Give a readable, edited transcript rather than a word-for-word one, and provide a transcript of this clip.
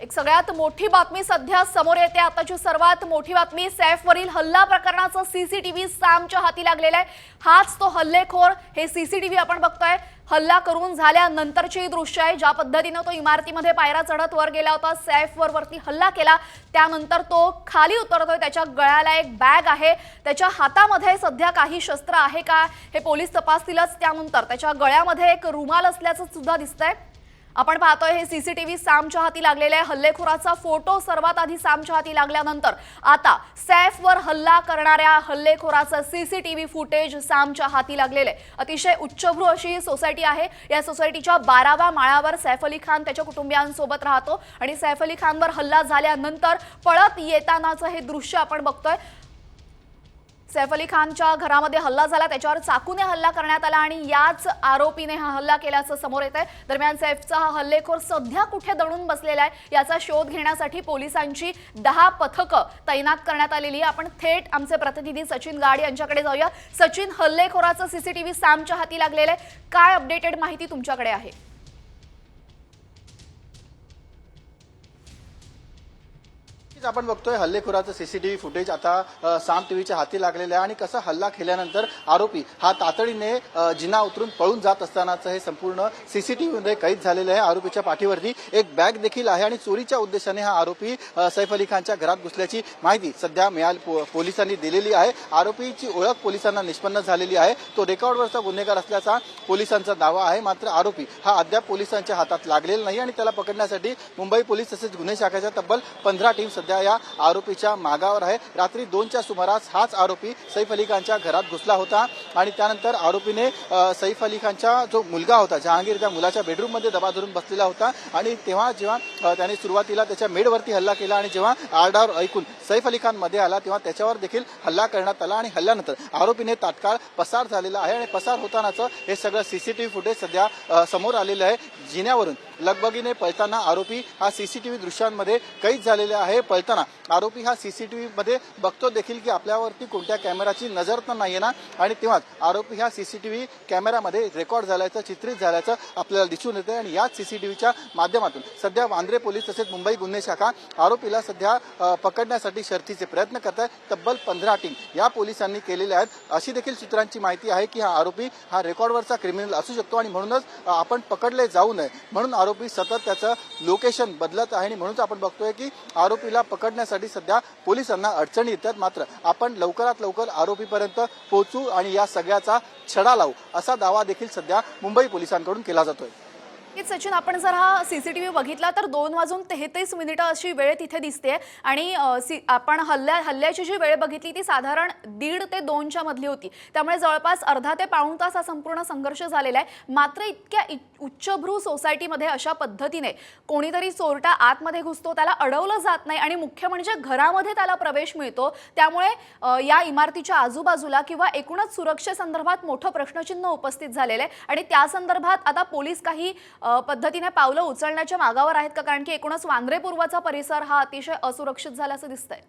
एक सगळ्यात मोठी बातमी सध्या समोर येते। आताची सर्वात मोठी बातमी सैफवरील हल्ला प्रकरणाचं सीसीटीव्ही सामच्या हाती लागलेला आहे। हाच तो हल्लेखोर। हे सीसीटीव्ही आपण बघतोय। हल्ला करून झाल्यानंतरची दृश्य आहे। ज्या पद्धतीने तो इमारतीमध्ये पायऱ्या चढत वर गेला होता, सैफवरती हल्ला केला, त्यानंतर तो खाली उतरतोय। त्याच्या गळ्याला एक बॅग आहे, त्याच्या हातामध्ये सध्या काही शस्त्र आहे का हे पोलीस तपासतीलच। त्यानंतर त्याच्या गळ्यामध्ये एक रुमाल असल्याचं सुद्धा दिसतंय। आपण पाहतोय हे सीसीटीव्ही सामच्या हाती लागलेला आहे। हल्लेखोराचा फोटो सर्वात आधी सामच्या हाती लागल्यानंतर आता सैफवर हल्ला करणाऱ्या हल्लेखोराचं सीसीटीव्ही फुटेज सामच्या हाती लागलेलं आहे। अतिशय उच्चभ्रू अशी सोसायटी आहे। या सोसायटीच्या 12व्या माळ्यावर सैफ अली खान त्याच्या कुटुंबियांसोबत राहतो आणि सैफ अली खानवर हल्ला झाल्यानंतर पळत येतानाचं हे दृश्य आपण बघतोय। सैफ अली खानच्या घरामध्ये हल्ला झाला, त्याच्यावर चाकूने हल्ला करण्यात आला आणि याच आरोपीने हा हल्ला केल्याचं समोर येतंय। दरम्यान सैफचा हा हल्लेखोर सध्या कुठे दडून बसलेला आहे याचा शोध घेण्यासाठी पोलिसांची 10 पथकं तैनात करण्यात आलेली आहे। आपण थेट आमचे प्रतिनिधी सचिन गाड यांच्याकडे जाऊया। सचिन, हल्लेखोराचं सीसीटीव्ही सामच्या हाती लागलेलं आहे, काय अपडेटेड माहिती तुमच्याकडे आहे? आपण बघतोय हल्लेखोराचं सीसीटीव्ही फुटेज आता साम टीव्हीच्या हाती लागलेलं आहे आणि कसा हल्ला केल्यानंतर आरोपी हा तातडीने जिना उतरून पळून जात असतानाचं हे संपूर्ण सीसीटीव्हीमध्ये कैद झालेलं आहे। आरोपीच्या पाठीवरती एक बॅग देखील आहे आणि चोरीच्या उद्देशाने हा आरोपी सैफ अली खानच्या घरात घुसल्याची माहिती सध्या पोलिसांनी दिलेली आहे। आरोपीची ओळख पोलिसांना निष्पन्न झालेली आहे। तो रेकॉर्डवरचा गुन्हेगार असल्याचा पोलिसांचा दावा आहे। मात्र आरोपी हा अद्याप पोलिसांच्या हातात लागलेला नाही आणि त्याला पकडण्यासाठी मुंबई पोलीस तसेच गुन्हे शाखेच्या तब्बल 15 टीम सध्या या आरोपीच्या मागावर आहे। रात्री 2च्या सुमारास हाच आरोपी सैफ अली खानच्या घरात घुसला होता आणि त्यानंतर आरोपीने सैफ अली खानचा जो मुलगा होता जहांगीर, त्या मुलाच्या बेडरूम मध्ये दबा धरून बसलेला होता आणि तेव्हा जेव्हा त्याने सुरुवातीला त्याच्या मेडवरती हल्ला केला आणि जेव्हा आरडाओरड ऐकून सैफ अली खान मध्ये आला तेव्हा त्याच्यावर देखील हल्ला करण्यात आला आणि हल्ल्यानंतर आरोपीने तात्काळ पसार झालेला आहे आणि पसार होतानाचं हे सगळं सीसीटीव्ही फुटेज सध्या समोर आलेलं आहे। जिन्यावरून लगबगीने पळताना आरोपी हा सीसीटीव्ही दृश्यांमध्ये कैद झालेला आहे। पळताना आरोपी हा सीसीटीव्ही मध्ये बघतो देखील की आपल्यावरती कोणत्या कॅमेराची नजर तर नाहीये ना, आणि तेव्हाच आरोपी हा सीसीटीव्ही कॅमेरामध्ये रेकॉर्ड झाल्याचं, चित्रित झाल्याचं आपल्याला दिसून येते आणि याच सीसीटीव्हीच्या माध्यमातून सध्या वांद्रे पोलीस तसेच मुंबई गुन्हे शाखा आरोपीला सध्या पकडण्यासाठी शर्थीचे प्रयत्न करत आहे। तब्बल 15 टीम या पोलिसांनी केलेल्या आहेत। अशी देखील सूत्रांची माहिती आहे की हा आरोपी हा रेकॉर्डवरचा क्रिमिनल असू शकतो आणि म्हणूनच आपण पकडले जाऊ नये म्हणून आरोपी सतत त्याचं लोकेशन बदलत आहे आणि म्हणूनच आपण बघतोय की आरोपीला पकडण्यासाठी सध्या पोलिसांना अडचणी येतात। मात्र आपण लवकरात लवकर आरोपीपर्यंत पोहोचू आणि या सगळ्याचा छडा लावू असा दावा देखील सध्या मुंबई पोलिसांकडून केला जातोय। सचिन, आपण जर हा सीसीटीव्ही बघितला तर 2:33 अशी वेळ तिथे दिसते आणि आपण हल्ल्याची जी वेळ बघितली ती साधारण 1:30 ते 2च्या मधली होती। त्यामुळे जवळपास अर्धा ते पाऊण तास हा संपूर्ण संघर्ष झालेला आहे। मात्र इतक्या उच्चभ्रू सोसायटीमध्ये अशा पद्धतीने कोणीतरी चोरटा आतमध्ये घुसतो, त्याला अडवलं जात नाही आणि मुख्य म्हणजे घरामध्ये त्याला प्रवेश मिळतो। त्यामुळे या इमारतीच्या आजूबाजूला किंवा एकूणच सुरक्षेसंदर्भात मोठं प्रश्नचिन्ह उपस्थित झालेलं आहे आणि त्या संदर्भात आता पोलीस काही पद्धतीने पावलं उचलण्याच्या मागावर आहेत का? कारण की एकूणच वांद्रे पूर्वचा परिसर हा अतिशय असुरक्षित झाल्याचं दिसतंय।